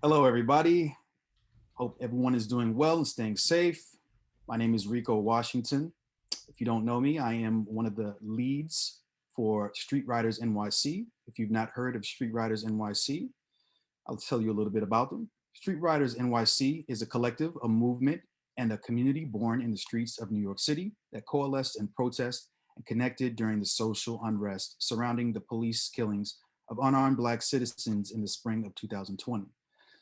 Hello, everybody. Hope everyone is doing well and staying safe. My name is Rico Washington. If you don't know me, I am one of the leads for Street Riders NYC. If you've not heard of Street Riders NYC, I'll tell you a little bit about them. Street Riders NYC is a collective, a movement, and a community born in the streets of New York City that coalesced and protest and connected during the social unrest surrounding the police killings of unarmed Black citizens in the spring of 2020.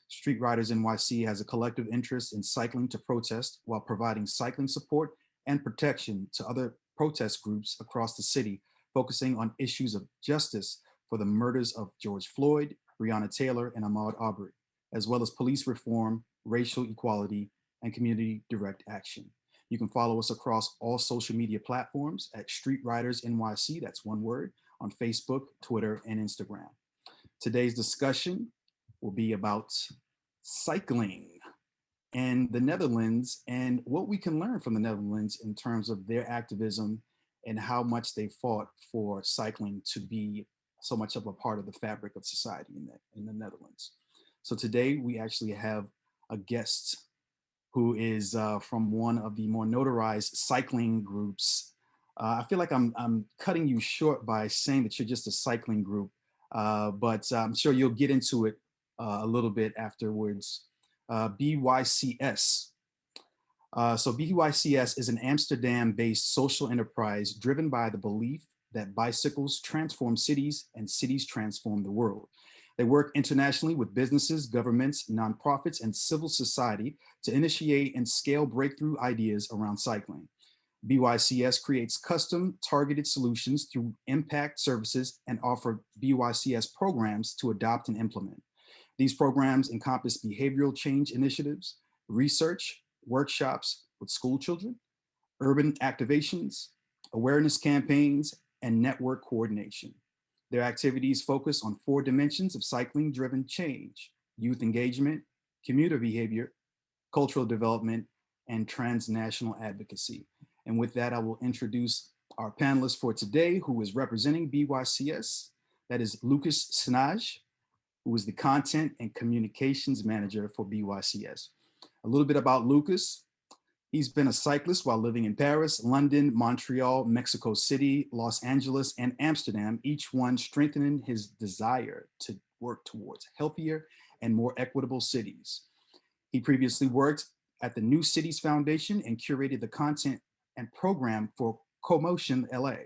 Street Riders NYC has a collective interest in cycling to protest while providing cycling support and protection to other protest groups across the city, focusing on issues of justice for the murders of George Floyd, Breonna Taylor, and Ahmaud Arbery, as well as police reform, racial equality, and community direct action. You can follow us across all social media platforms at Street Riders NYC, that's one word, on Facebook, Twitter, and Instagram. Today's discussion will be about cycling in the Netherlands and what we can learn from the Netherlands in terms of their activism and how much they fought for cycling to be so much of a part of the fabric of society in the Netherlands. So today we actually have a guest who is from one of the more notarized cycling groups. I feel like I'm cutting you short by saying that you're just a cycling group, but I'm sure you'll get into it a little bit afterwards. Bycs. So Bycs is an Amsterdam-based social enterprise driven by the belief that bicycles transform cities and cities transform the world. They work internationally with businesses, governments, nonprofits, and civil society to initiate and scale breakthrough ideas around cycling. Bycs creates custom targeted solutions through impact services and offer Bycs programs to adopt and implement. These programs encompass behavioral change initiatives, research, workshops with school children, urban activations, awareness campaigns, and network coordination. Their activities focus on 4 dimensions of cycling-driven change: youth engagement, commuter behavior, cultural development, and transnational advocacy. And with that, I will introduce our panelist for today, who is representing Bycs. That is Lucas Snaije, who is the content and communications manager for Bycs. A little bit about Lucas. He's been a cyclist while living in Paris, London, Montreal, Mexico City, Los Angeles, and Amsterdam, each one strengthening his desire to work towards healthier and more equitable cities. He previously worked at the New Cities Foundation and curated the content and program for Commotion LA,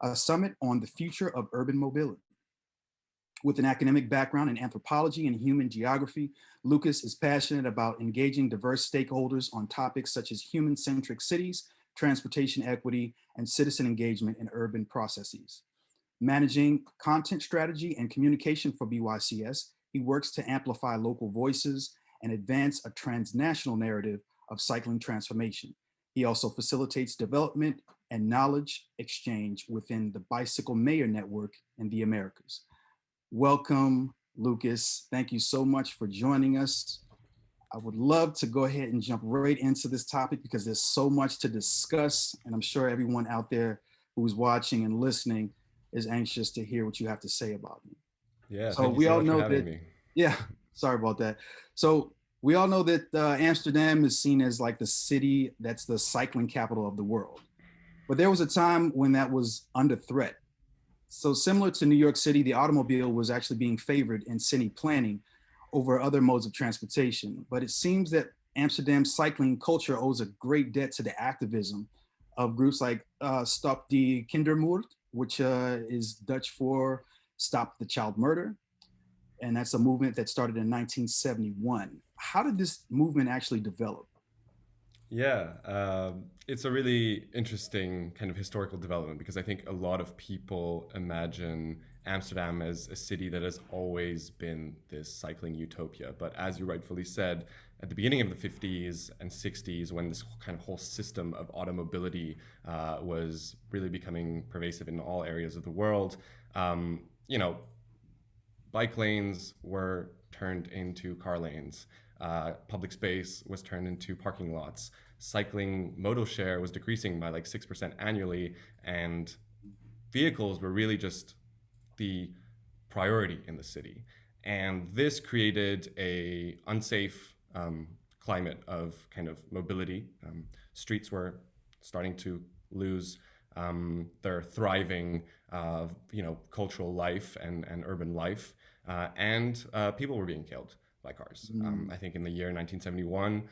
a summit on the future of urban mobility. With an academic background in anthropology and human geography, Lucas is passionate about engaging diverse stakeholders on topics such as human-centric cities, transportation equity, and citizen engagement in urban processes. Managing content strategy and communication for Bycs, he works to amplify local voices and advance a transnational narrative of cycling transformation. He also facilitates development and knowledge exchange within the Bicycle Mayor Network in the Americas. Welcome, Lucas. Thank you so much for joining us. I would love to go ahead and jump right into this topic because there's so much to discuss, and I'm sure everyone out there who's watching and listening is anxious to hear what you have to say about me. Yeah, So thank you we so all much for know having that, me. yeah, sorry about that. So we all know that Amsterdam is seen as like the city that's the cycling capital of the world. But there was a time when that was under threat. So similar to New York City, the automobile was actually being favored in city planning over other modes of transportation. But it seems that Amsterdam's cycling culture owes a great debt to the activism of groups like Stop the Kindermoord, which is Dutch for Stop the Child Murder. And that's a movement that started in 1971. How did this movement actually develop? Yeah, it's a really interesting kind of historical development because I think a lot of people imagine Amsterdam as a city that has always been this cycling utopia. But as you rightfully said, at the beginning of the 50s and 60s, when this kind of whole system of automobility was really becoming pervasive in all areas of the world, you know, bike lanes were turned into car lanes. Public space was turned into parking lots. Cycling modal share was decreasing by like 6% annually, and vehicles were really just the priority in the city. And this created a unsafe climate of kind of mobility. Streets were starting to lose their thriving, cultural life and urban life, and people were being killed by cars. I think in the year 1971,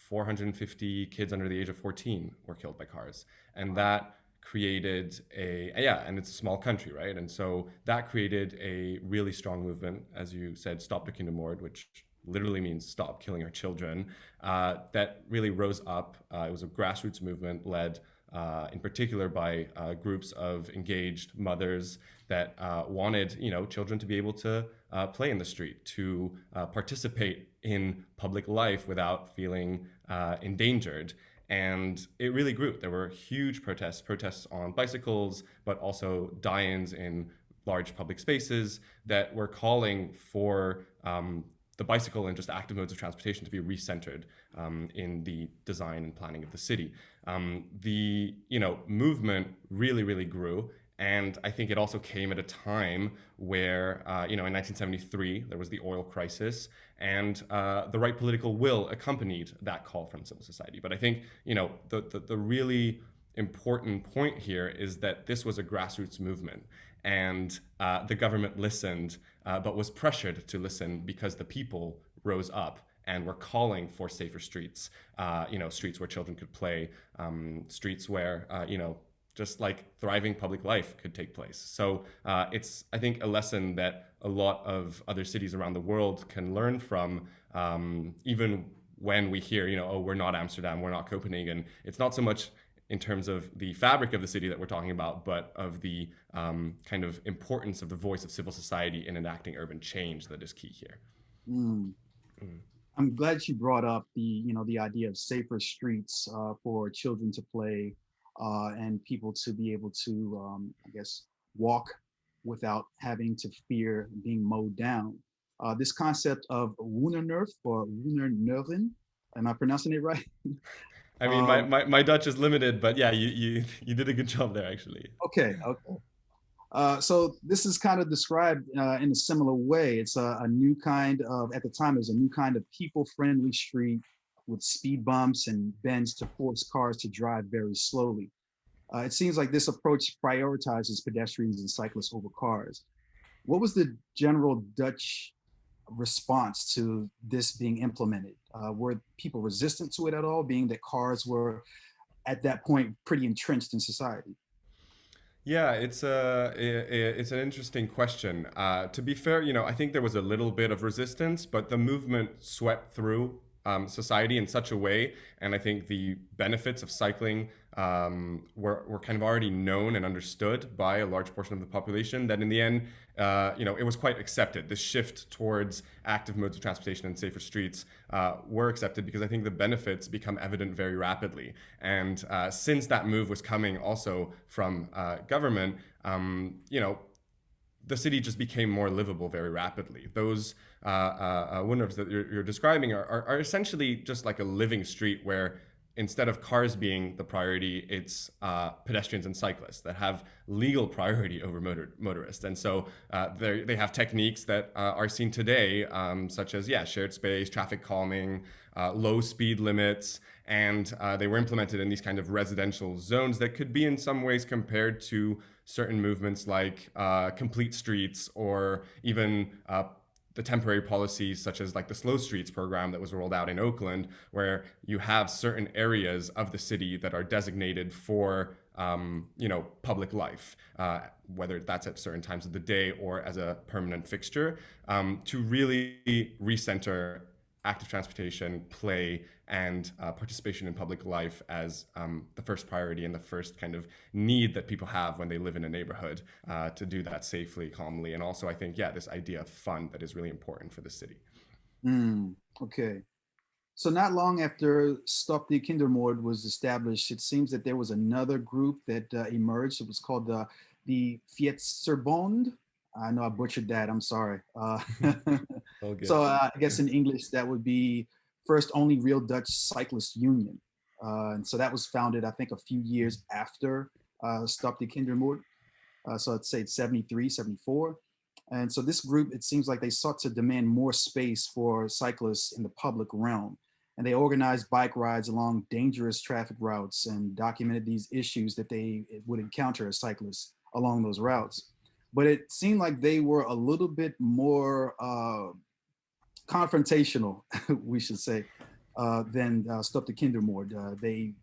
450 kids under the age of 14 were killed by cars, and that created and it's a small country, right? And so that created a really strong movement, as you said, Stop the Kindermoord, which literally means stop killing our children, that really rose up. It was a grassroots movement led in particular by groups of engaged mothers that wanted, children to be able to play in the street, to participate in public life without feeling endangered. And it really grew. There were huge protests on bicycles, but also die-ins in large public spaces that were calling for the bicycle and just active modes of transportation to be recentered in the design and planning of the city. The movement really, really grew. And I think it also came at a time where, in 1973, there was the oil crisis, and the right political will accompanied that call from civil society. But I think, the really important point here is that this was a grassroots movement, and the government listened, but was pressured to listen because the people rose up and were calling for safer streets, streets where children could play, streets where, just like thriving public life could take place. So it's, I think, a lesson that a lot of other cities around the world can learn from, even when we hear, we're not Amsterdam, we're not Copenhagen. It's not so much in terms of the fabric of the city that we're talking about, but of the kind of importance of the voice of civil society in enacting urban change that is key here. I'm glad you brought up the idea of safer streets for children to play and people to be able to, walk without having to fear being mowed down. This concept of Woonernerf or Woonerneuven, am I pronouncing it right? I mean, my Dutch is limited, but yeah, you did a good job there, actually. Okay. So this is kind of described in a similar way. It's a new kind of, at the time, it was a new kind of people-friendly street with speed bumps and bends to force cars to drive very slowly. It seems like this approach prioritizes pedestrians and cyclists over cars. What was the general Dutch response to this being implemented? Were people resistant to it at all, being that cars were at that point pretty entrenched in society? Yeah, it's an interesting question. To be fair, I think there was a little bit of resistance, but the movement swept through society in such a way, and I think the benefits of cycling were kind of already known and understood by a large portion of the population, that in the end, it was quite accepted. The shift towards active modes of transportation and safer streets were accepted because I think the benefits become evident very rapidly. And since that move was coming also from government, the city just became more livable very rapidly. Those windows that you're describing are essentially just like a living street where instead of cars being the priority, it's pedestrians and cyclists that have legal priority over motorists. And so they have techniques that are seen today, such as, shared space, traffic calming, low speed limits, and they were implemented in these kind of residential zones that could be in some ways compared to certain movements like complete streets, or even the temporary policies such as like the Slow Streets program that was rolled out in Oakland, where you have certain areas of the city that are designated for public life, whether that's at certain times of the day or as a permanent fixture, to really recenter active transportation, play, and participation in public life as the first priority and the first kind of need that people have when they live in a neighborhood, to do that safely, calmly. And also, I think, this idea of fun that is really important for the city. Okay. So not long after Stop the Kindermoord was established, it seems that there was another group that emerged. It was called the Fiesta Bond. I know I butchered that. I'm sorry. So I guess in English that would be first only real Dutch cyclist union. And so that was founded, I think, a few years after Stop the Kindermoord. So I'd say it's 73, 74. And so this group, it seems like they sought to demand more space for cyclists in the public realm. And they organized bike rides along dangerous traffic routes and documented these issues that they would encounter as cyclists along those routes. But it seemed like they were a little bit more confrontational, we should say, than Stop the Kindermoord. They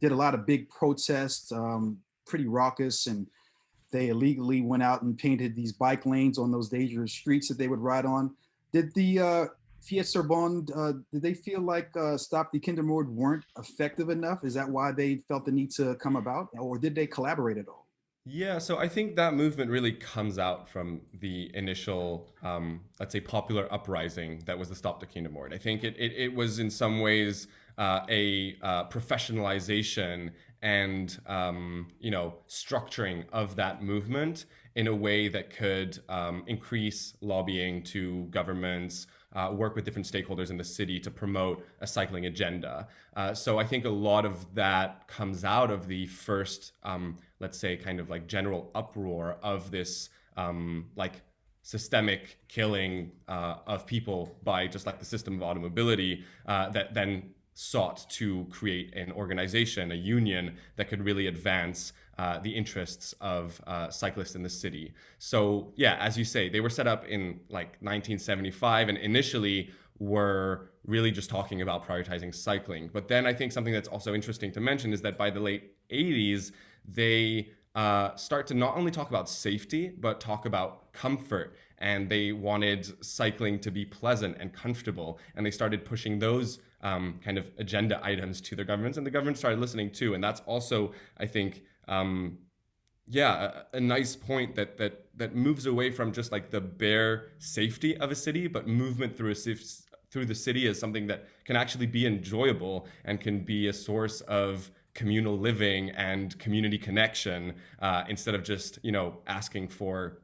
did a lot of big protests, pretty raucous, and they illegally went out and painted these bike lanes on those dangerous streets that they would ride on. Did the Fiesta Bond, did they feel like Stop the Kindermoord weren't effective enough? Is that why they felt the need to come about? Or did they collaborate at all? Yeah, so I think that movement really comes out from the initial, let's say, popular uprising that was the Stop the Kindermoord. I think it was in some ways a professionalization and structuring of that movement in a way that could increase lobbying to governments, work with different stakeholders in the city to promote a cycling agenda. So I think a lot of that comes out of the first, let's say, kind of like general uproar of this like systemic killing of people by just like the system of automobility that then sought to create an organization, a union that could really advance the interests of cyclists in the city. So yeah, as you say, they were set up in like 1975 and initially were really just talking about prioritizing cycling. But then I think something that's also interesting to mention is that by the late 80s, they start to not only talk about safety, but talk about comfort. And they wanted cycling to be pleasant and comfortable. And they started pushing those kind of agenda items to their governments, and the government started listening too. And that's also, I think, a nice point that moves away from just like the bare safety of a city, but movement through the city is something that can actually be enjoyable and can be a source of communal living and community connection instead of just asking for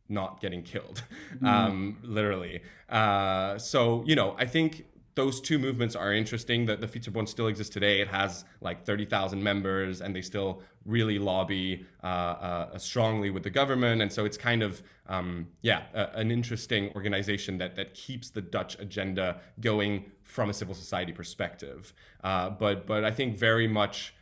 not getting killed, literally. So I think those two movements are interesting. That the Fiesta Bond still exists today. It has like 30,000 members, and they still really lobby strongly with the government. And so it's kind of an interesting organization that keeps the Dutch agenda going from a civil society perspective. But I think very much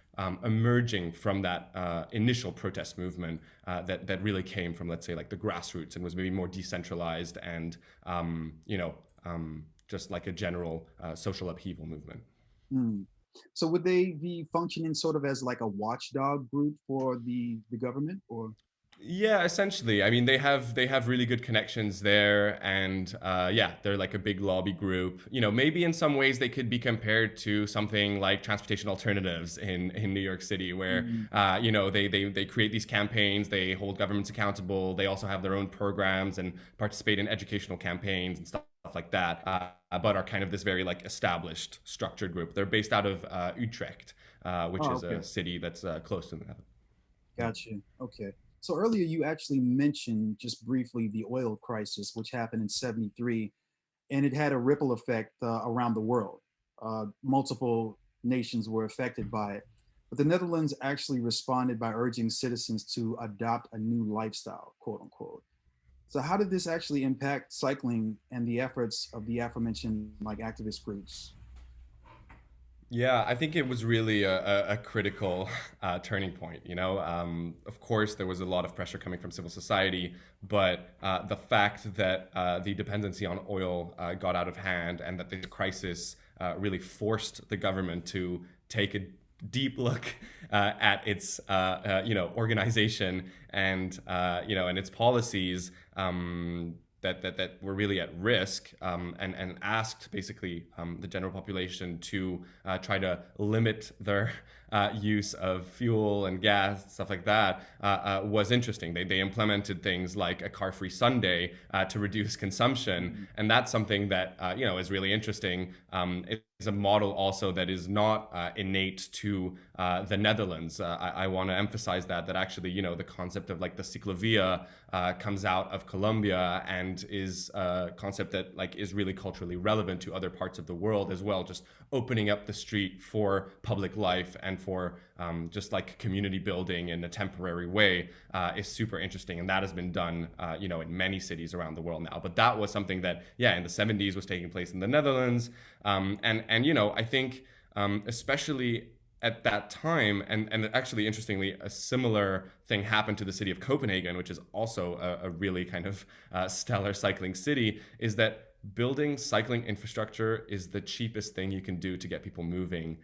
emerging from that initial protest movement that really came from, let's say, like the grassroots and was maybe more decentralized and just like a general social upheaval movement. Mm. So would they be functioning sort of as like a watchdog group for the government, or? Yeah, essentially. I mean, they have really good connections there, and they're like a big lobby group. Maybe in some ways they could be compared to something like Transportation Alternatives in New York City, where they create these campaigns, they hold governments accountable, they also have their own programs and participate in educational campaigns and stuff like that, but are kind of this very like established, structured group. They're based out of Utrecht, which is a city that's close to the Netherlands. Gotcha. Okay. So earlier you actually mentioned just briefly the oil crisis, which happened in '73, and it had a ripple effect around the world. Multiple nations were affected by it. But the Netherlands actually responded by urging citizens to adopt a new lifestyle, quote unquote. So how did this actually impact cycling and the efforts of the aforementioned like activist groups? Yeah, I think it was really a critical turning point. Of course, there was a lot of pressure coming from civil society, but the fact that the dependency on oil got out of hand and that this crisis really forced the government to take a deep look at its organization and and its policies that were really at risk, and asked basically the general population to try to limit their use of fuel and gas, stuff like that, was interesting. They implemented things like a car-free Sunday to reduce consumption, and that's something that is really interesting. It's a model also that is not innate to the Netherlands. I want to emphasize that actually the concept of like the ciclovia comes out of Colombia and is a concept that like is really culturally relevant to other parts of the world as well, just opening up the street for public life and for just like community building in a temporary way is super interesting. And that has been done, in many cities around the world now. But that was something that, in the 70s was taking place in the Netherlands. I think especially at that time, and actually interestingly, a similar thing happened to the city of Copenhagen, which is also a really kind of stellar cycling city, is that building cycling infrastructure is the cheapest thing you can do to get people moving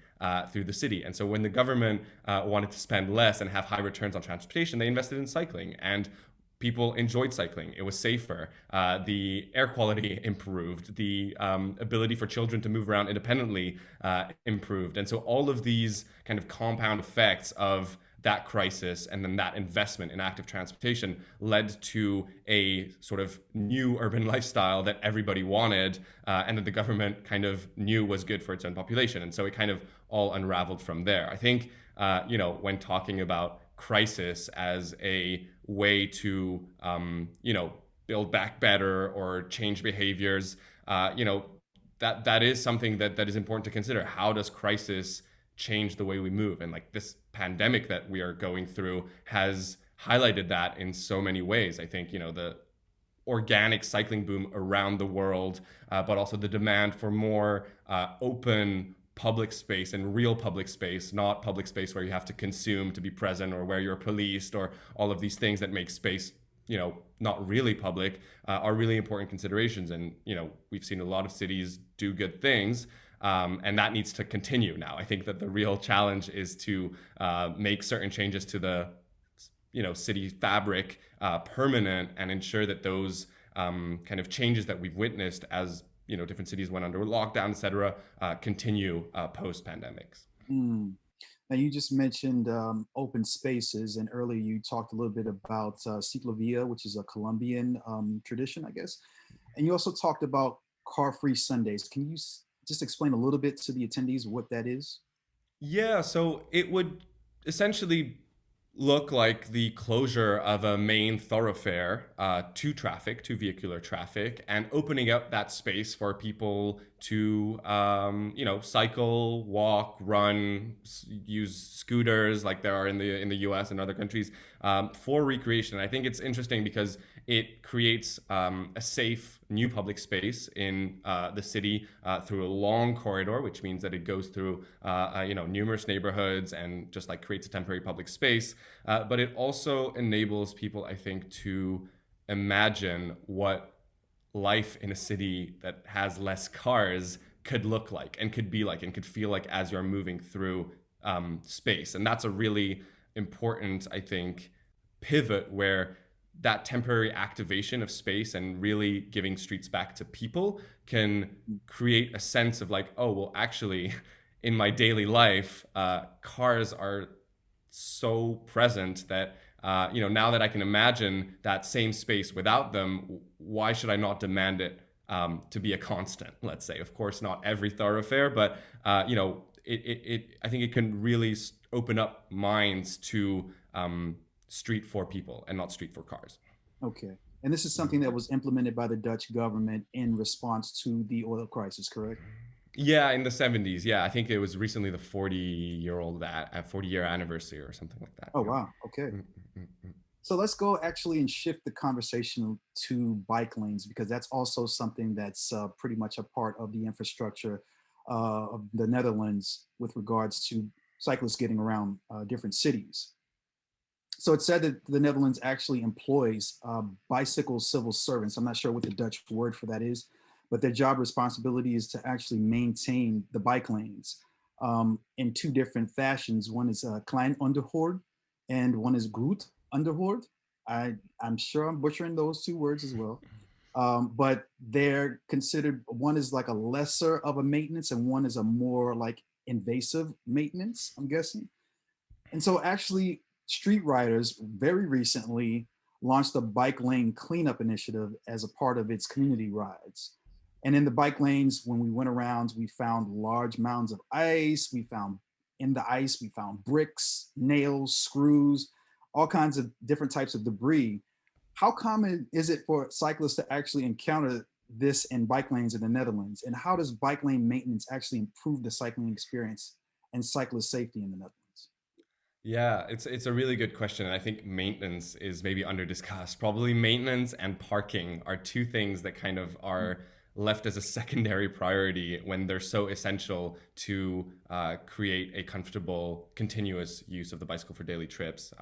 through the city. And so when the government wanted to spend less and have high returns on transportation, they invested in cycling. And people enjoyed cycling. It was safer. The air quality improved. The ability for children to move around independently improved. And so all of these kind of compound effects of that crisis and then that investment in active transportation led to a sort of new urban lifestyle that everybody wanted and that the government kind of knew was good for its own population. And so it kind of all unraveled from there. I think, when talking about crisis as a way to build back better or change behaviors, that is something that is important to consider. How does crisis change the way we move? And like this pandemic that we are going through has highlighted that in so many ways. I think the organic cycling boom around the world, but also the demand for more open public space and real public space, not public space where you have to consume to be present or where you're policed or all of these things that make space, not really public, are really important considerations. And, we've seen a lot of cities do good things. And that needs to continue now. I think that the real challenge is to make certain changes to the, city fabric permanent and ensure that those kind of changes that we've witnessed as different cities went under lockdown, et cetera, continue post-pandemics. Mm. Now, you just mentioned open spaces, and earlier you talked a little bit about ciclovia, which is a Colombian tradition, I guess. And you also talked about car-free Sundays. Can you just explain a little bit to the attendees what that is? Yeah, so it would essentially look like the closure of a main thoroughfare to traffic, to vehicular traffic, and opening up that space for people to, cycle, walk, run, use scooters like there are in the U.S. and other countries for recreation. And I think it's interesting because it creates a safe new public space in the city through a long corridor, which means that it goes through numerous neighborhoods and just like creates a temporary public space. But it also enables people, I think, to imagine what life in a city that has less cars could look like and could be like and could feel like as you're moving through space. And that's a really important, I think, pivot where that temporary activation of space and really giving streets back to people can create a sense of like, oh, well, actually, in my daily life, cars are so present that, now that I can imagine that same space without them, why should I not demand it to be a constant, let's say? Of course, not every thoroughfare, but, I think it can really open up minds to street for people and not street for cars. Okay. And this is something that was implemented by the Dutch government in response to the oil crisis, correct? Yeah, in the 70s. Yeah, I think it was recently the 40-year anniversary or something like that. Oh, wow. Okay. So let's go actually and shift the conversation to bike lanes, because that's also something that's pretty much a part of the infrastructure of the Netherlands with regards to cyclists getting around different cities. So it's said that the Netherlands actually employs bicycle civil servants. I'm not sure what the Dutch word for that is, but their job responsibility is to actually maintain the bike lanes in two different fashions. One is klein onderhoud and one is groot onderhoud. I'm sure I'm butchering those two words as well. But they're considered, one is like a lesser of a maintenance and one is a more like invasive maintenance, I'm guessing. And so actually, Street Riders very recently launched a bike lane cleanup initiative as a part of its community rides. And in the bike lanes, when we went around, we found large mounds of ice. In the ice, we found bricks, nails, screws, all kinds of different types of debris. How common is it for cyclists to actually encounter this in bike lanes in the Netherlands? And how does bike lane maintenance actually improve the cycling experience and cyclist safety in the Netherlands? Yeah, it's a really good question, and I think maintenance is maybe under discussed. Probably maintenance and parking are two things that kind of are left as a secondary priority when they're so essential to create a comfortable, continuous use of the bicycle for daily trips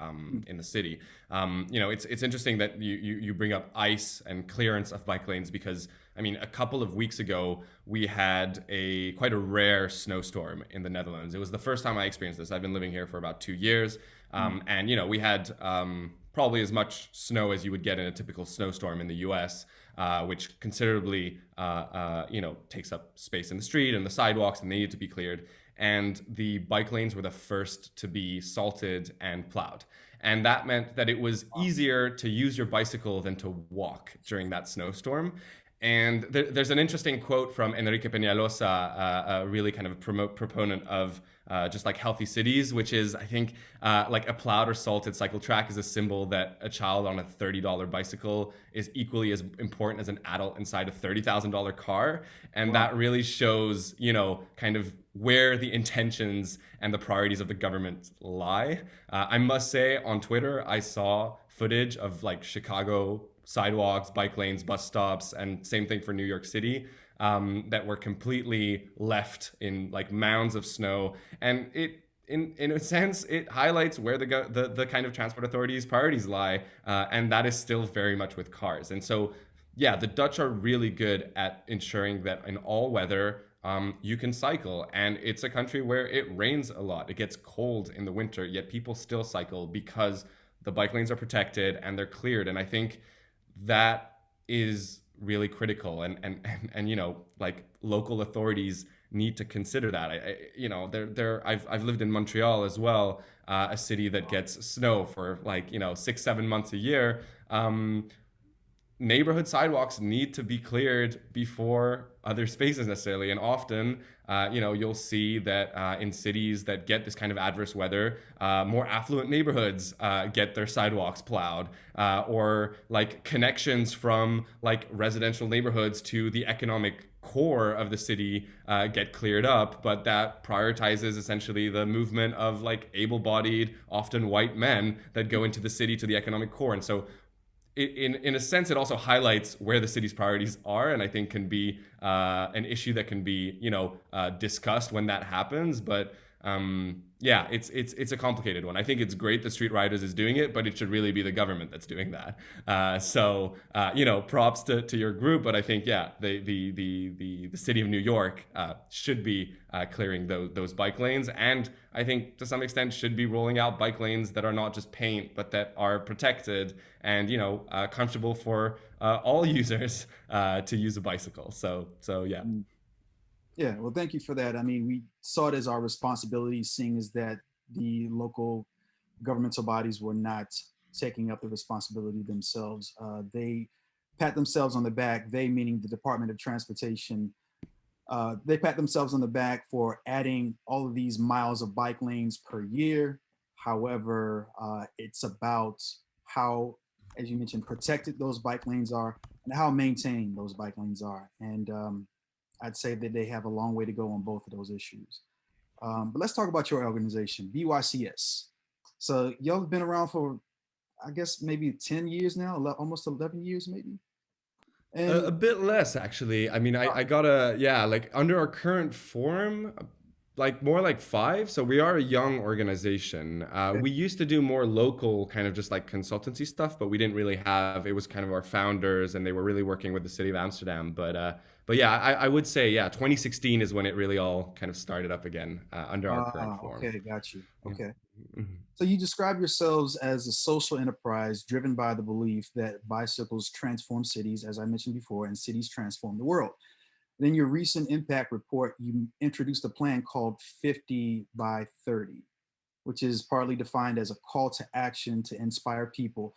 in the city. It's interesting that you bring up ice and clearance of bike lanes because I mean, a couple of weeks ago, we had a quite a rare snowstorm in the Netherlands. It was the first time I experienced this. I've been living here for about 2 years, and we had probably as much snow as you would get in a typical snowstorm in the U.S., which considerably takes up space in the street and the sidewalks, and they need to be cleared. And the bike lanes were the first to be salted and plowed. And that meant that it was easier to use your bicycle than to walk during that snowstorm. And there's an interesting quote from Enrique Peñalosa, a really kind of proponent of just like healthy cities, which is, I think, like a plowed or salted cycle track is a symbol that a child on a $30 bicycle is equally as important as an adult inside a $30,000 car. And that really shows, kind of where the intentions and the priorities of the government lie. I must say, on Twitter, I saw footage of like Chicago sidewalks, bike lanes, bus stops, and same thing for New York City, that were completely left in like mounds of snow. And in a sense, it highlights where the kind of transport authorities' priorities lie, and that is still very much with cars. And so, yeah, the Dutch are really good at ensuring that in all weather, you can cycle. And it's a country where it rains a lot. It gets cold in the winter, yet people still cycle because the bike lanes are protected and they're cleared. And I think that is really critical, and like local authorities need to consider that. I've lived in Montreal as well, a city that gets snow for like 6-7 months a year. Neighborhood sidewalks need to be cleared before other spaces necessarily, and often you'll see that in cities that get this kind of adverse weather, more affluent neighborhoods get their sidewalks plowed, or like connections from like residential neighborhoods to the economic core of the city get cleared up, but that prioritizes essentially the movement of like able-bodied, often white men that go into the city to the economic core. And so in a sense, it also highlights where the city's priorities are, and I think can be an issue that can be discussed when that happens. But yeah, it's a complicated one. I think it's great that Street Riders is doing it, but it should really be the government that's doing that. So props to your group, but I think the city of New York should be clearing those bike lanes, and I think to some extent should be rolling out bike lanes that are not just paint, but that are protected and comfortable for all users to use a bicycle. So yeah. Yeah, well, thank you for that. I mean, we saw it as our responsibility, seeing as that the local governmental bodies were not taking up the responsibility themselves. They pat themselves on the back, they meaning the Department of Transportation, they pat themselves on the back for adding all of these miles of bike lanes per year. However, it's about how, as you mentioned, protected those bike lanes are and how maintained those bike lanes are. And I'd say that they have a long way to go on both of those issues. But let's talk about your organization, BYCS. So y'all have been around for, I guess, maybe 10 years now, almost 11 years maybe? And A bit less, actually. I mean, I got like under our current form, like more like 5. So we are a young organization. okay. We used to do more local kind of just like consultancy stuff, but we didn't really have, it was kind of our founders and they were really working with the city of Amsterdam. But yeah, I would say, 2016 is when it really all kind of started up again under our current form. Okay, got you. Yeah. Okay. Mhm. So you describe yourselves as a social enterprise driven by the belief that bicycles transform cities, as I mentioned before, and cities transform the world. In your recent impact report, you introduced a plan called 50 by 30, which is partly defined as a call to action to inspire people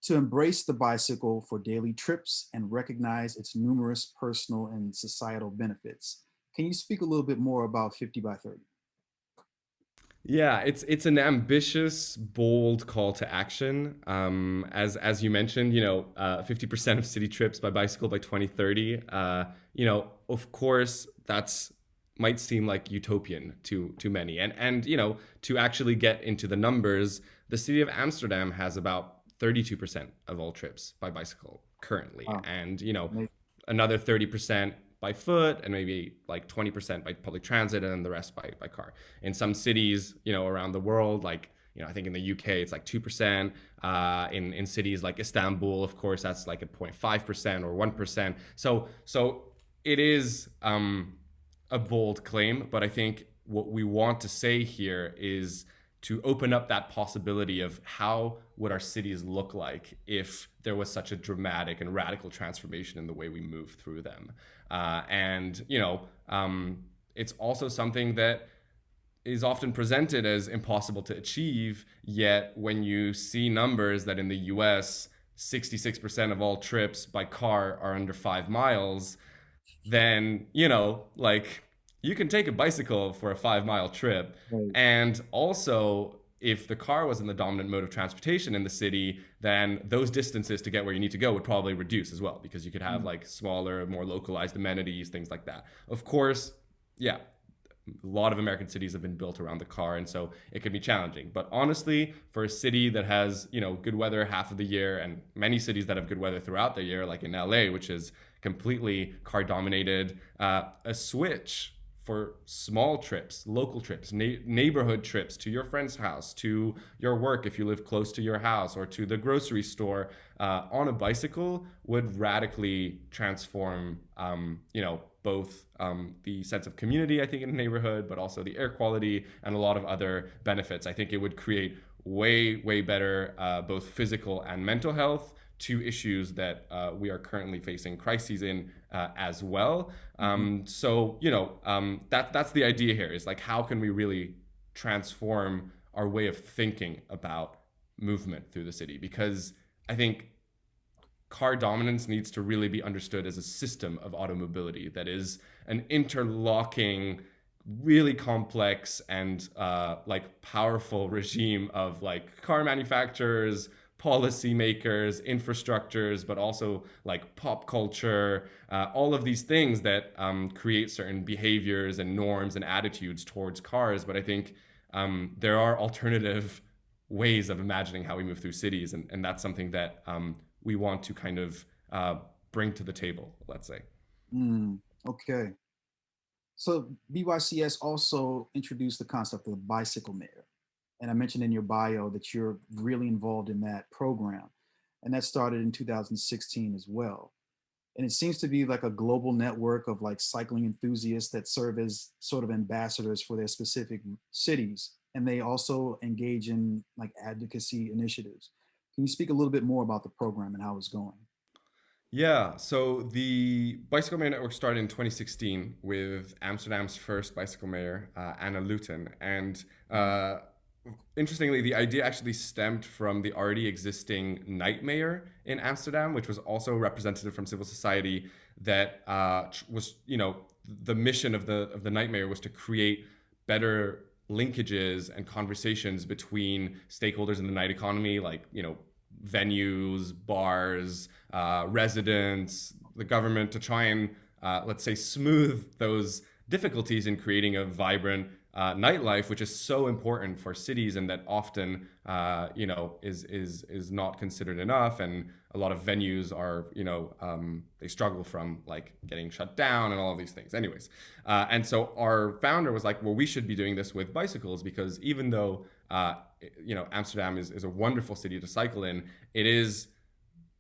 to embrace the bicycle for daily trips and recognize its numerous personal and societal benefits. Can you speak a little bit more about 50 by 30? Yeah, it's an ambitious, bold call to action. As you mentioned, 50% of city trips by bicycle by 2030. Of course, that's might seem like utopian to many. And to actually get into the numbers, the city of Amsterdam has about 32% of all trips by bicycle currently, Wow. and Amazing. another 30% by foot, and maybe like 20% by public transit, and then the rest by car. In some cities, around the world, like I think in the UK it's like 2%. In cities like Istanbul, of course, that's like at 0.5% or 1%. So it is a bold claim, but I think what we want to say here is to open up that possibility of how would our cities look like if there was such a dramatic and radical transformation in the way we move through them. It's also something that is often presented as impossible to achieve, yet when you see numbers that in the US 66% of all trips by car are under 5 miles, then like you can take a bicycle for a 5 mile trip. Right. And also, if the car wasn't the dominant mode of transportation in the city, then those distances to get where you need to go would probably reduce as well, because you could have like smaller, more localized amenities, things like that. Of course, yeah, a lot of American cities have been built around the car, and so it can be challenging. But honestly, for a city that has good weather half of the year, and many cities that have good weather throughout the year, like in LA, which is completely car dominated, a switch for small trips, local trips, neighborhood trips to your friend's house, to your work if you live close to your house, or to the grocery store on a bicycle would radically transform, both the sense of community, I think, in a neighborhood, but also the air quality and a lot of other benefits. I think it would create way, way better both physical and mental health, two issues that we are currently facing crises in as well. That's the idea here, is like, how can we really transform our way of thinking about movement through the city? Because I think car dominance needs to really be understood as a system of automobility that is an interlocking, really complex and like powerful regime of like car manufacturers, policymakers, infrastructures, but also like pop culture, all of these things that create certain behaviors and norms and attitudes towards cars. But I think there are alternative ways of imagining how we move through cities, and that's something that we want to kind of bring to the table, let's say. Okay. So BYCS also introduced the concept of the bicycle mayor. And I mentioned in your bio that you're really involved in that program. And that started in 2016 as well. And it seems to be like a global network of like cycling enthusiasts that serve as sort of ambassadors for their specific cities. And they also engage in like advocacy initiatives. Can you speak a little bit more about the program and how it's going? Yeah, so the Bicycle Mayor Network started in 2016 with Amsterdam's first bicycle mayor, Anna Luton. And interestingly, the idea actually stemmed from the already existing night mayor in Amsterdam, which was also representative from civil society. That was, the mission of the night mayor was to create better linkages and conversations between stakeholders in the night economy, like venues, bars, residents, the government, to try and let's say smooth those difficulties in creating a vibrant nightlife, which is so important for cities, and that often is not considered enough. And a lot of venues are they struggle from like getting shut down and all of these things. Anyways, and so our founder was like, well, we should be doing this with bicycles, because even though Amsterdam is a wonderful city to cycle in, it is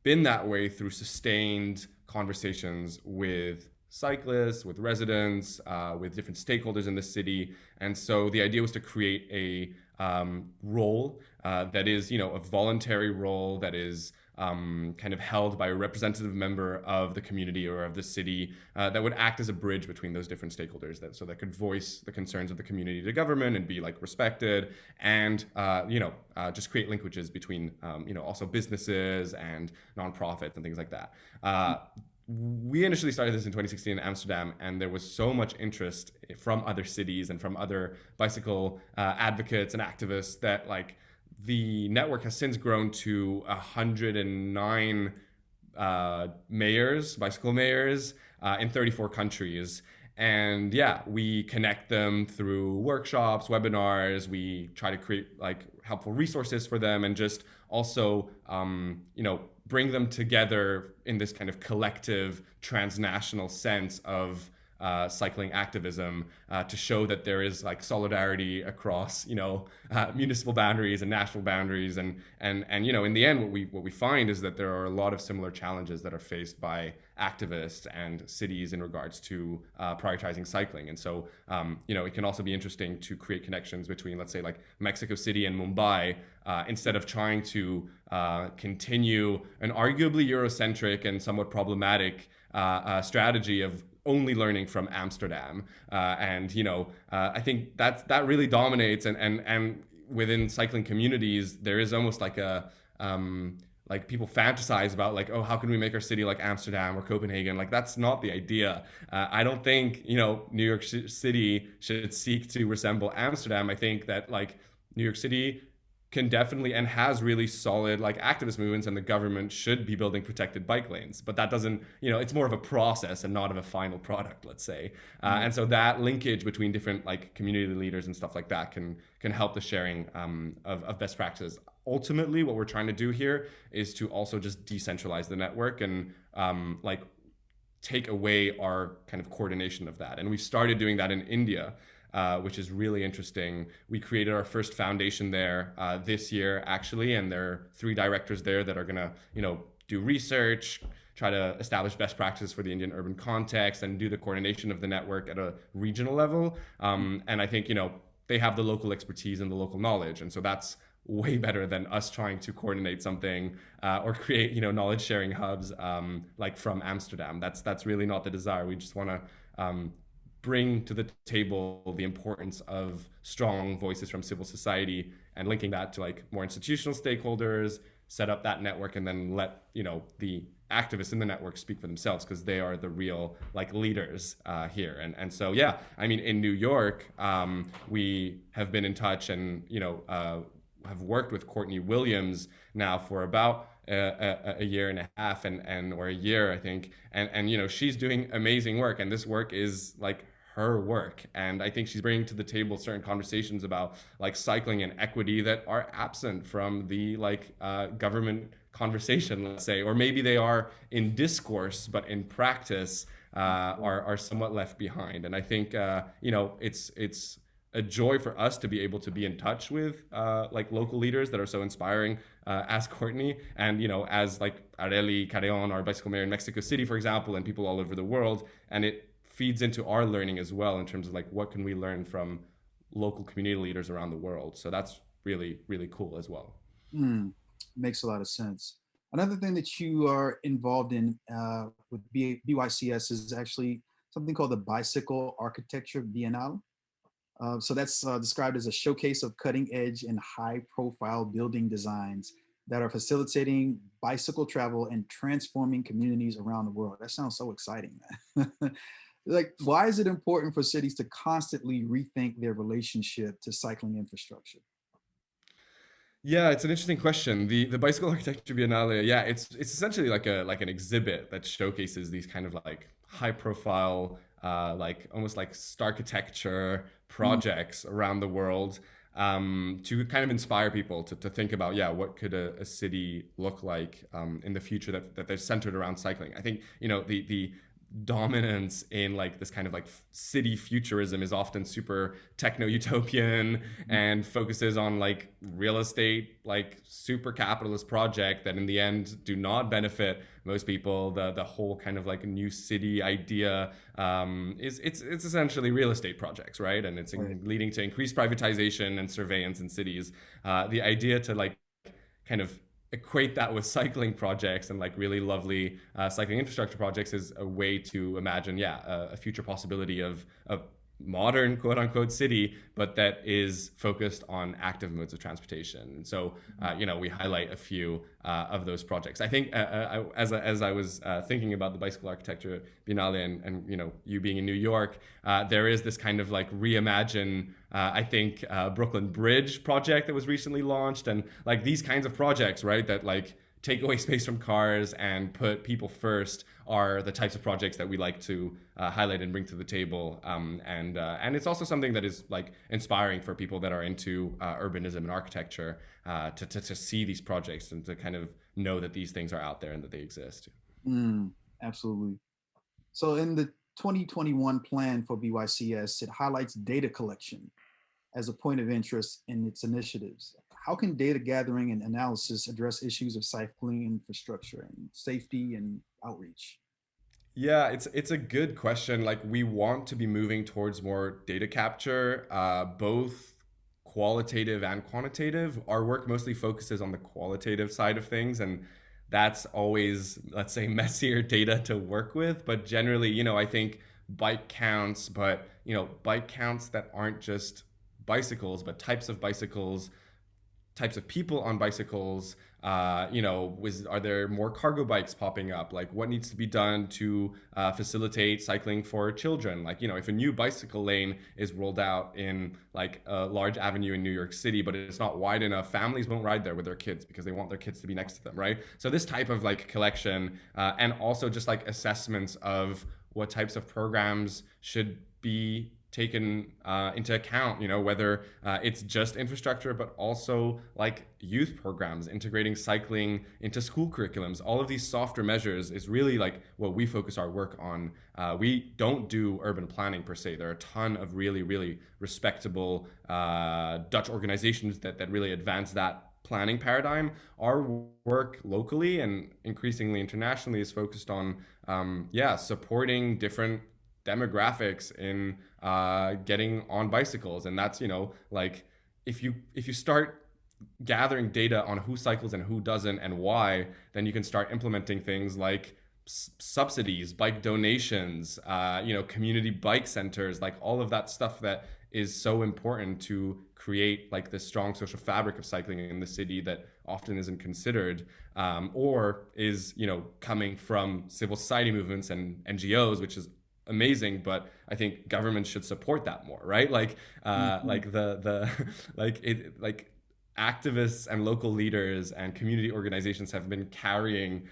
been that way through sustained conversations with cyclists, with residents, with different stakeholders in the city. And so the idea was to create a role that is, a voluntary role that is kind of held by a representative member of the community or of the city, that would act as a bridge between those different stakeholders, that could voice the concerns of the community to government and be like respected, and just create linkages between also businesses and nonprofits and things like that. We initially started this in 2016 in Amsterdam, and there was so much interest from other cities and from other bicycle advocates and activists that like the network has since grown to 109 mayors, bicycle mayors, in 34 countries. And yeah, we connect them through workshops, webinars. We try to create like helpful resources for them, and just also, bring them together in this kind of collective transnational sense of cycling activism, to show that there is like solidarity across municipal boundaries and national boundaries, and in the end what we find is that there are a lot of similar challenges that are faced by activists and cities in regards to prioritizing cycling. And so it can also be interesting to create connections between, let's say, like Mexico City and Mumbai, instead of trying to continue an arguably Eurocentric and somewhat problematic strategy of only learning from Amsterdam. I think that really dominates, and within cycling communities, there is almost like a like people fantasize about like, oh, how can we make our city like Amsterdam or Copenhagen? Like that's not the idea. I don't think New York City should seek to resemble Amsterdam. I think that like New York City can definitely and has really solid like activist movements, and the government should be building protected bike lanes, but that doesn't, it's more of a process and not of a final product, let's say. And so that linkage between different like community leaders and stuff like that can help the sharing of best practices. Ultimately, what we're trying to do here is to also just decentralize the network and like take away our kind of coordination of that. And we started doing that in India, which is really interesting. We created our first foundation there this year, actually, and there are 3 directors there that are going to, do research, try to establish best practices for the Indian urban context, and do the coordination of the network at a regional level. And I think, they have the local expertise and the local knowledge, and so that's way better than us trying to coordinate something or create, knowledge sharing hubs like from Amsterdam. That's really not the desire. We just want to bring to the table the importance of strong voices from civil society and linking that to like more institutional stakeholders, set up that network, and then let the activists in the network speak for themselves, because they are the real like leaders here. And so yeah, I mean, in New York, we have been in touch and have worked with Courtney Williams now for about a year and a half and or a year, I think, and she's doing amazing work, and this work is like her work, and I think she's bringing to the table certain conversations about like cycling and equity that are absent from the like government conversation, let's say, or maybe they are in discourse but in practice are somewhat left behind. And I think it's a joy for us to be able to be in touch with like local leaders that are so inspiring, as Courtney, and as like Areli Carreon, our bicycle mayor in Mexico City, for example, and people all over the world. And it feeds into our learning as well, in terms of like what can we learn from local community leaders around the world. So that's really, really cool as well. Makes a lot of sense. Another thing that you are involved in with BYCS is actually something called the Bicycle Architecture Biennale. So that's described as a showcase of cutting edge and high profile building designs that are facilitating bicycle travel and transforming communities around the world. That sounds so exciting, man. Like, why is it important for cities to constantly rethink their relationship to cycling infrastructure? Yeah, it's an interesting question. The Bicycle Architecture Biennale, yeah, it's essentially like an exhibit that showcases these kind of like high profile, like almost like starchitecture projects around the world, to kind of inspire people to think about, yeah, what could a city look like in the future that they're centered around cycling. I think the dominance in like this kind of like city futurism is often super techno-utopian and focuses on like real estate, like super capitalist project that in the end do not benefit most people. The whole kind of like new city idea is it's essentially real estate projects, right? And it's leading to increased privatization and surveillance in cities. The idea to like kind of equate that with cycling projects and like really lovely cycling infrastructure projects is a way to imagine, a future possibility of modern quote unquote city, but that is focused on active modes of transportation. And so, we highlight a few of those projects. I think as I was thinking about the Bicycle Architecture Biennale and you being in New York, there is this kind of like reimagine, I think, Brooklyn Bridge project that was recently launched, and like these kinds of projects, right, that like take away space from cars and put people first are the types of projects that we like to highlight and bring to the table. And it's also something that is like inspiring for people that are into urbanism and architecture to see these projects and to kind of know that these things are out there and that they exist. Mm, absolutely. So in the 2021 plan for BYCS, it highlights data collection as a point of interest in its initiatives. How can data gathering and analysis address issues of cycling infrastructure and safety and outreach? Yeah, it's a good question. Like we want to be moving towards more data capture, both qualitative and quantitative. Our work mostly focuses on the qualitative side of things, and that's always, let's say, messier data to work with. But generally, I think bike counts, but bike counts that aren't just bicycles, but types of bicycles, types of people on bicycles. Are there more cargo bikes popping up? Like, what needs to be done to facilitate cycling for children? Like, if a new bicycle lane is rolled out in like a large avenue in New York City, but it's not wide enough, families won't ride there with their kids because they want their kids to be next to them, right? So this type of like collection, and also just like assessments of what types of programs should be taken into account, whether it's just infrastructure, but also like youth programs, integrating cycling into school curriculums. All of these softer measures is really like what we focus our work on. We don't do urban planning per se. There are a ton of really, really respectable Dutch organizations that really advance that planning paradigm. Our work locally and increasingly internationally is focused on supporting different demographics in getting on bicycles. And that's like if you start gathering data on who cycles and who doesn't and why, then you can start implementing things like subsidies, bike donations, community bike centers, like all of that stuff that is so important to create like this strong social fabric of cycling in the city that often isn't considered, or is coming from civil society movements and NGOs, which is amazing, but I think governments should support that more, right? Like Mhm. like the like activists and local leaders and community organizations have been carrying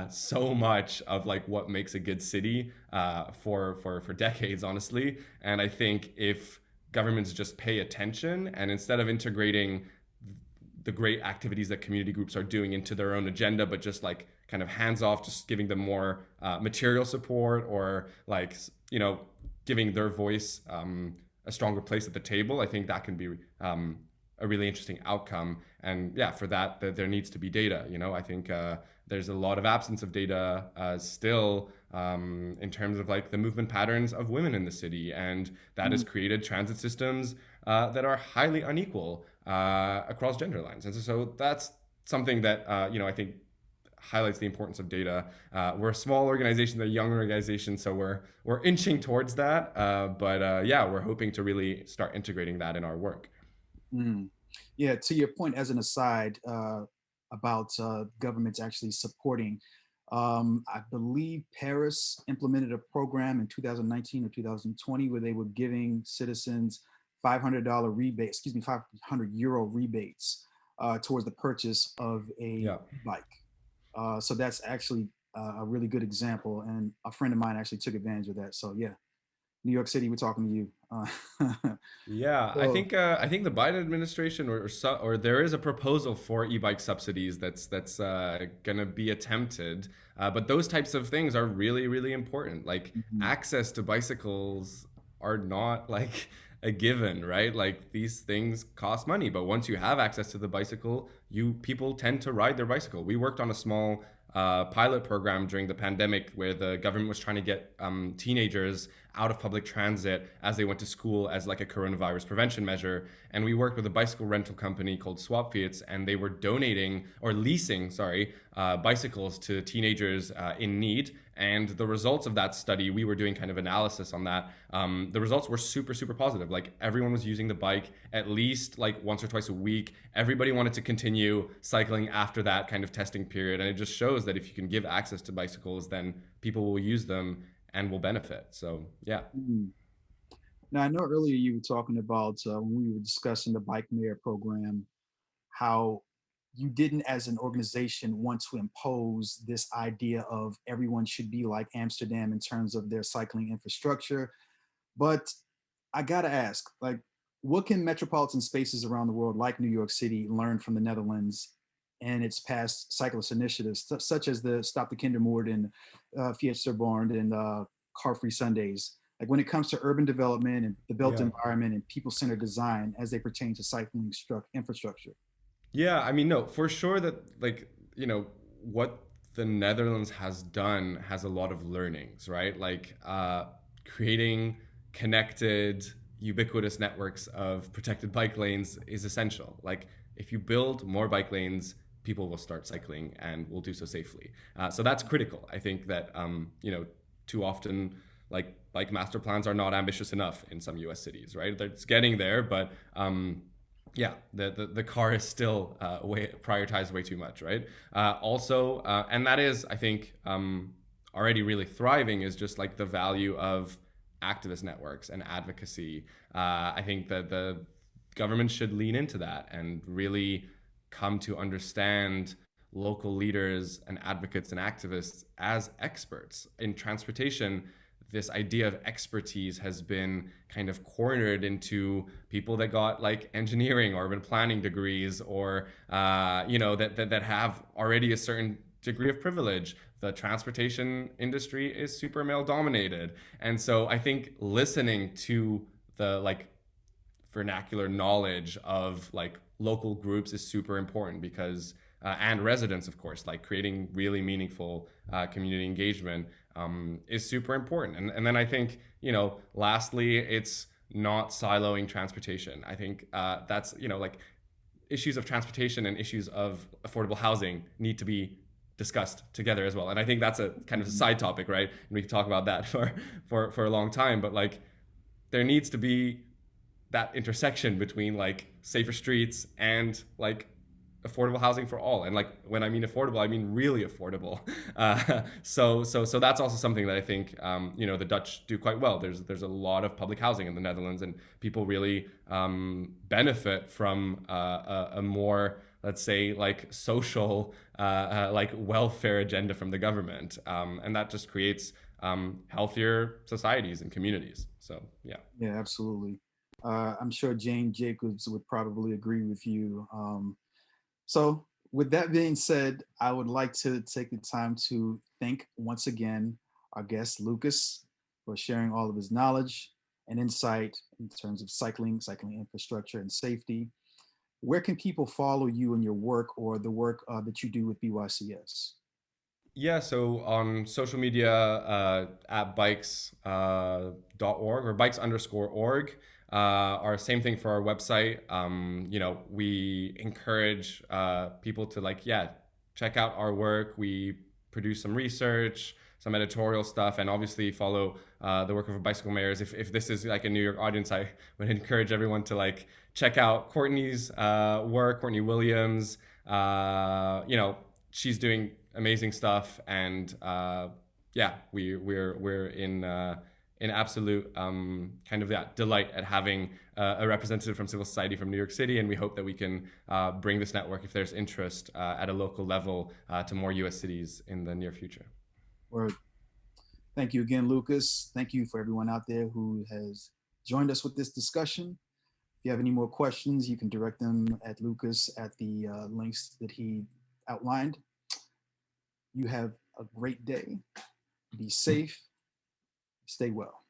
so much of like what makes a good city for decades, honestly. And I think if governments just pay attention and instead of integrating the great activities that community groups are doing into their own agenda, but just like kind of hands off, just giving them more material support or like, giving their voice a stronger place at the table, I think that can be a really interesting outcome. And yeah, for that, there needs to be data. I think there's a lot of absence of data still in terms of like the movement patterns of women in the city, and that has Mhm. created transit systems that are highly unequal across gender lines. And so that's something that I think highlights the importance of data. We're a small organization, a young organization, so we're inching towards that. But yeah, we're hoping to really start integrating that in our work. Mm. Yeah, to your point, as an aside, about governments actually supporting, I believe Paris implemented a program in 2019 or 2020 where they were giving citizens $500 rebate, excuse me, €500 rebates towards the purchase of a Yeah. bike. So that's actually a really good example, and a friend of mine actually took advantage of that. So yeah, New York City, we're talking to you. Yeah, I So think the Biden administration or there is a proposal for e-bike subsidies that's gonna be attempted, but those types of things are really really important. Like mhm, access to bicycles are not like a given, right? Like these things cost money, but once you have access to the bicycle, you people tend to ride their bicycle. We worked on a small pilot program during the pandemic where the government was trying to get teenagers out of public transit as they went to school as like a coronavirus prevention measure. And we worked with a bicycle rental company called Fiesta, and they were donating or leasing, sorry, bicycles to teenagers in need. And the results of that study, we were doing kind of analysis on that. The results were super, super positive. Like everyone was using the bike at least like once or twice a week. Everybody wanted to continue cycling after that kind of testing period. And it just shows that if you can give access to bicycles, then people will use them and will benefit. So yeah. mhm. Now, I know earlier you were talking about when we were discussing the Bike Mayor program, how you didn't, as an organization, want to impose this idea of everyone should be like Amsterdam in terms of their cycling infrastructure. But I gotta ask, like, what can metropolitan spaces around the world, like New York City, learn from the Netherlands and its past cyclist initiatives, such as the Stop the Kindermoord and Fiesta Bond and Car Free Sundays? Like when it comes to urban development and the built Yeah. environment and people-centered design as they pertain to cycling infrastructure. Yeah, I mean, no, for sure that like, what the Netherlands has done has a lot of learnings, right? Like creating connected, ubiquitous networks of protected bike lanes is essential. Like if you build more bike lanes, people will start cycling and will do so safely. So that's critical. I think that too often like bike master plans are not ambitious enough in some US cities, right? It's getting there, but yeah, the car is still way prioritized way too much, right? Also, and that is, I think, already really thriving is just like the value of activist networks and advocacy. I think that the government should lean into that and really come to understand local leaders and advocates and activists as experts in transportation. This idea of expertise has been kind of cornered into people that got like engineering or urban planning degrees, or that have already a certain degree of privilege. The transportation industry is super male dominated, and so I think listening to the like vernacular knowledge of like local groups is super important, because and residents, of course, like creating really meaningful community engagement is super important. And then I think, lastly, it's not siloing transportation. I think that's, like issues of transportation and issues of affordable housing need to be discussed together as well. And I think that's a kind of a side topic, right? And we can talk about that for a long time, but like there needs to be that intersection between like safer streets and like affordable housing for all. And like when I mean affordable, I mean really affordable. So that's also something that I think the Dutch do quite well. There's a lot of public housing in the Netherlands, and people really benefit from a more, let's say, like social like welfare agenda from the government, and that just creates healthier societies and communities. So yeah. Yeah, absolutely. I'm sure Jane Jacobs would probably agree with you. So with that being said, I would like to take the time to thank once again our guest, Lucas, for sharing all of his knowledge and insight in terms of cycling infrastructure and safety. Where can people follow you and your work, or the work that you do with BYCS? Yeah, so on social media at Bycs.org or Bycs_org. Our same thing for our website. We encourage people to check out our work. We produce some research, some editorial stuff, and obviously follow the work of our bicycle mayors. If this is like a New York audience, I would encourage everyone to check out Courtney's work, Courtney Williams. She's doing amazing stuff, and we're in absolute delight at having a representative from civil society from New York City, and we hope that we can bring this network, if there's interest at a local level, to more U.S. cities in the near future. Word. Thank you again, Lucas. Thank you for everyone out there who has joined us with this discussion. If you have any more questions, you can direct them at Lucas at the links that he outlined. You have a great day. Be safe. Stay well.